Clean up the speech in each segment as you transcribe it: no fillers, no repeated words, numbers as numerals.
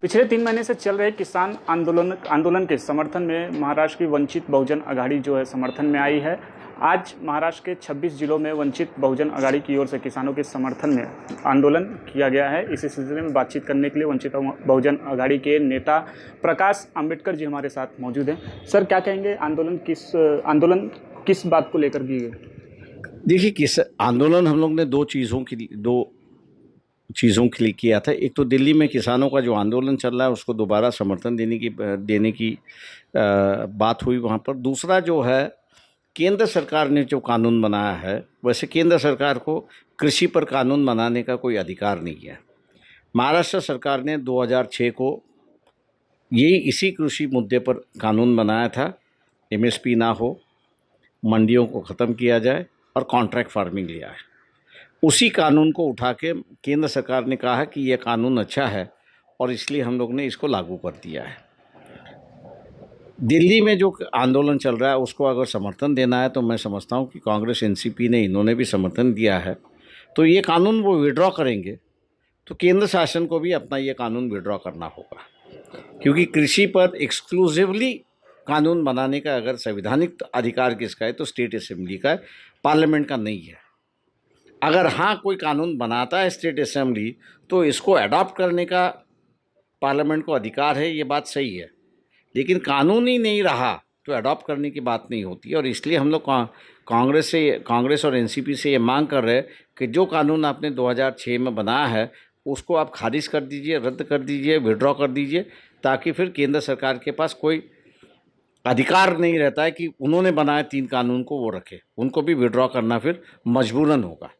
पिछले 3 महीने से चल रहे किसान आंदोलन के समर्थन में महाराष्ट्र की वंचित बहुजन अघाड़ी जो है समर्थन में आई है। आज महाराष्ट्र के 26 जिलों में वंचित बहुजन अघाड़ी की ओर से किसानों के समर्थन में आंदोलन किया गया है। इसी सिलसिले में बातचीत करने के लिए वंचित बहुजन अघाड़ी के नेता प्रकाश आंबेडकर जी हमारे साथ मौजूद हैं। सर, क्या कहेंगे, आंदोलन किस बात को लेकर की गई? देखिए, किस आंदोलन हम लोग ने दो चीज़ों के लिए किया था। एक तो दिल्ली में किसानों का जो आंदोलन चल रहा है उसको दोबारा समर्थन देने की बात हुई वहाँ पर। दूसरा जो है, केंद्र सरकार ने जो कानून बनाया है, वैसे केंद्र सरकार को कृषि पर कानून बनाने का कोई अधिकार नहीं है। महाराष्ट्र सरकार ने 2006 को इसी कृषि मुद्दे पर कानून बनाया था, एमएसपी ना हो, मंडियों को ख़त्म किया जाए और कॉन्ट्रैक्ट फार्मिंग लिया है। उसी कानून को उठा के केंद्र सरकार ने कहा है कि यह कानून अच्छा है और इसलिए हम लोग ने इसको लागू कर दिया है। दिल्ली में जो आंदोलन चल रहा है उसको अगर समर्थन देना है तो मैं समझता हूँ कि कांग्रेस, एनसीपी ने इन्होंने भी समर्थन दिया है, तो ये कानून वो विड्रॉ करेंगे तो केंद्र शासन को भी अपना ये कानून विड्रॉ करना होगा, क्योंकि कृषि पर एक्सक्लूसिवली कानून बनाने का अगर संवैधानिक अधिकार किसका है तो स्टेट असेंबली का है, पार्लियामेंट का नहीं है। अगर हाँ कोई कानून बनाता है स्टेट असेंबली तो इसको अडॉप्ट करने का पार्लियामेंट को अधिकार है, ये बात सही है, लेकिन कानून ही नहीं रहा तो अडॉप्ट करने की बात नहीं होती। और इसलिए हम लोग कांग्रेस और एनसीपी से ये मांग कर रहे हैं कि जो कानून आपने 2006 में बनाया है उसको आप खारिज कर दीजिए, रद्द कर दीजिए, विड्रॉ कर दीजिए, ताकि फिर केंद्र सरकार के पास कोई अधिकार नहीं रहता है कि उन्होंने बनाए 3 कानून को वो रखे, उनको भी विड्रॉ करना फिर मजबूरन होगा।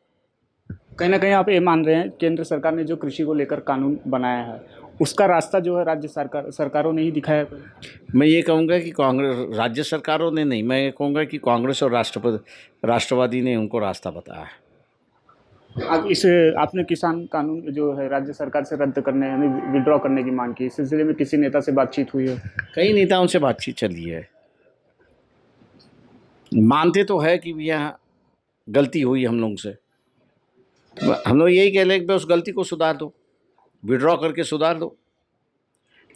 कहीं ना कहीं आप ये मान रहे हैं केंद्र सरकार ने जो कृषि को लेकर कानून बनाया है उसका रास्ता जो है राज्य सरकारों ने ही दिखाया है? मैं ये कहूँगा कि राज्य सरकारों ने नहीं, मैं ये कहूँगा कि कांग्रेस और राष्ट्रवादी ने उनको रास्ता बताया है। अब आपने किसान कानून जो है राज्य सरकार से रद्द करने यानी विड्रॉ करने की मांग की, इस सिलसिले में किसी नेता से बातचीत हुई है? कई नेताओं से बातचीत चली है, मानते तो है कि यह गलती हुई हम लोग से। हम लोग यही कह रहे हैं कि उस गलती को सुधार दो, विड्रॉ करके सुधार दो,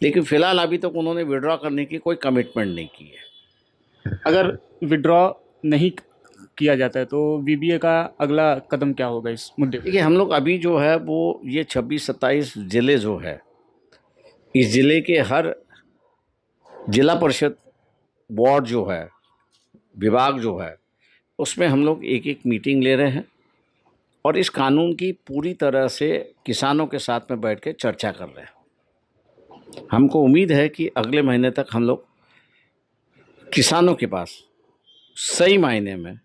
लेकिन फिलहाल अभी तक उन्होंने विड्रॉ करने की कोई कमिटमेंट नहीं की है। अगर विड्रॉ नहीं किया जाता है तो वीबीए का अगला कदम क्या होगा इस मुद्दे पर? देखिए, हम लोग अभी जो है वो ये 26-27 ज़िले जो है, इस ज़िले के हर जिला परिषद वार्ड जो है, विभाग जो है, उसमें हम लोग एक मीटिंग ले रहे हैं और इस कानून की पूरी तरह से किसानों के साथ में बैठ के चर्चा कर रहे हैं। हमको उम्मीद है कि अगले महीने तक हम लोग किसानों के पास सही मायने में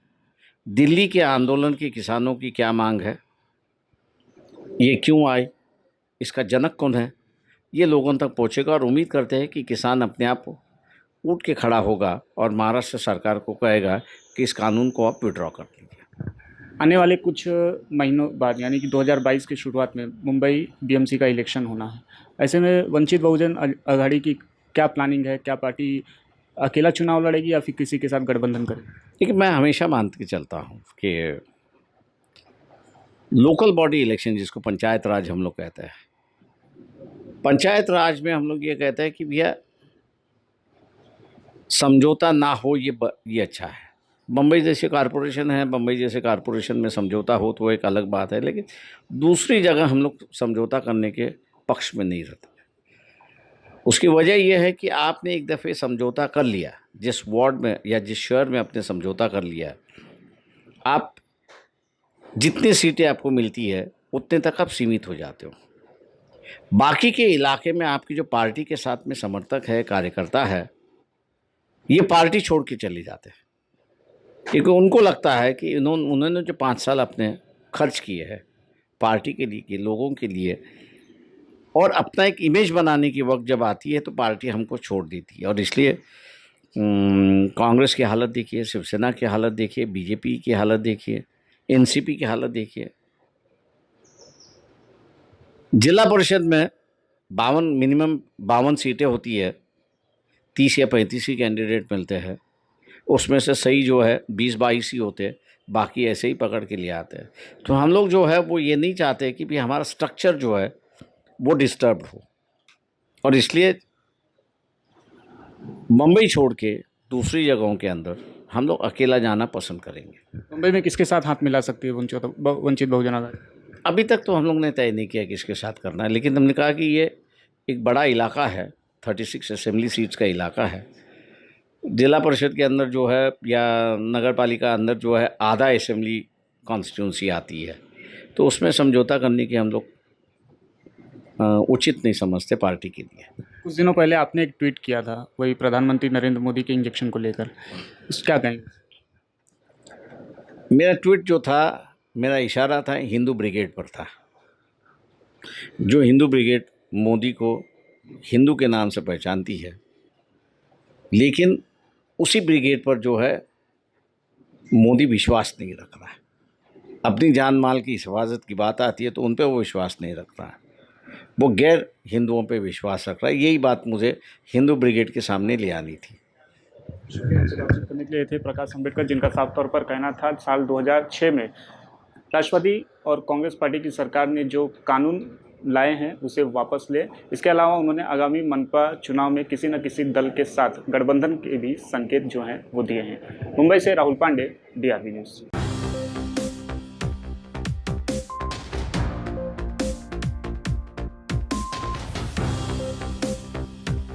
दिल्ली के आंदोलन के किसानों की क्या मांग है, ये क्यों आए, इसका जनक कौन है, ये लोगों तक पहुंचेगा और उम्मीद करते हैं कि किसान अपने आप उठ के खड़ा होगा और महाराष्ट्र सरकार को कहेगा कि इस कानून को आप विड्रॉ कर लीजिए। आने वाले कुछ महीनों बाद यानी कि 2022 की शुरुआत में मुंबई बीएमसी का इलेक्शन होना है। ऐसे में वंचित बहुजन अघाड़ी की क्या प्लानिंग है? क्या पार्टी अकेला चुनाव लड़ेगी या फिर किसी के साथ गठबंधन करेगी? देखिए, मैं हमेशा मान के चलता हूँ कि लोकल बॉडी इलेक्शन, जिसको पंचायत राज हम लोग कहते हैं, पंचायत राज में हम लोग ये कहते हैं कि भैया समझौता ना हो, ये अच्छा है। बम्बई जैसे कारपोरेशन है, बम्बई जैसे कारपोरेशन में समझौता हो तो एक अलग बात है, लेकिन दूसरी जगह हम लोग समझौता करने के पक्ष में नहीं रहते। उसकी वजह यह है कि आपने एक दफ़े समझौता कर लिया, जिस वार्ड में या जिस शहर में आपने समझौता कर लिया, आप जितनी सीटें आपको मिलती है उतने तक आप सीमित हो जाते हो। बाकी के इलाके में आपकी जो पार्टी के साथ में समर्थक है, कार्यकर्ता है, ये पार्टी छोड़ के चले जाते हैं, क्योंकि उनको लगता है कि उन्होंने जो 5 साल अपने खर्च किए हैं पार्टी के लिए, लोगों के लिए, और अपना एक इमेज बनाने की वक्त जब आती है तो पार्टी हमको छोड़ देती है। और इसलिए कांग्रेस की हालत देखिए, शिवसेना की हालत देखिए, बीजेपी की हालत देखिए, एनसीपी की हालत देखिए। जिला परिषद में 52 सीटें होती है, 30 या 35 ही कैंडिडेट मिलते हैं, उसमें से सही जो है 20-22 ही होते हैं, बाकी ऐसे ही पकड़ के ले आते हैं। तो हम लोग जो है वो ये नहीं चाहते कि भी हमारा स्ट्रक्चर जो है वो डिस्टर्ब हो। और इसलिए मुंबई छोड़ के दूसरी जगहों के अंदर हम लोग अकेला जाना पसंद करेंगे। मुंबई में किसके साथ हाथ मिला सकती है वंचित बहुजन आघाड़ी? अभी तक तो हम लोग ने तय नहीं किया किसके साथ करना है, लेकिन हमने कहा कि ये एक बड़ा इलाका है, 36 असेंबली सीट्स का इलाका है। जिला परिषद के अंदर जो है या नगर पालिका अंदर जो है आधा असेंबली कॉन्स्टिट्यूंसी आती है, तो उसमें समझौता करने की हम लोग उचित नहीं समझते पार्टी के लिए। कुछ दिनों पहले आपने एक ट्वीट किया था वही प्रधानमंत्री नरेंद्र मोदी के इंजेक्शन को लेकर, उस क्या कहेंगे? मेरा ट्वीट जो था, मेरा इशारा था हिंदू ब्रिगेड पर था। जो हिंदू ब्रिगेड मोदी को हिंदू के नाम से पहचानती है, लेकिन उसी ब्रिगेड पर जो है मोदी विश्वास नहीं रख रहा है। अपनी जान माल की हिफाजत की बात आती है तो उन पर वो विश्वास नहीं रख रहा है, वो गैर हिंदुओं पे विश्वास रख रहा है। यही बात मुझे हिंदू ब्रिगेड के सामने ले आनी थी। बातचीत करने के लिए थे प्रकाश अम्बेडकर, जिनका साफ तौर पर कहना था साल 2006 में राष्ट्रवादी और कांग्रेस पार्टी की सरकार ने जो कानून लाए हैं उसे वापस ले। इसके अलावा उन्होंने आगामी मनपा चुनाव में किसी न किसी दल के साथ गठबंधन के भी संकेत जो हैं वो दिए हैं। मुंबई से राहुल पांडे, DRB न्यूज़।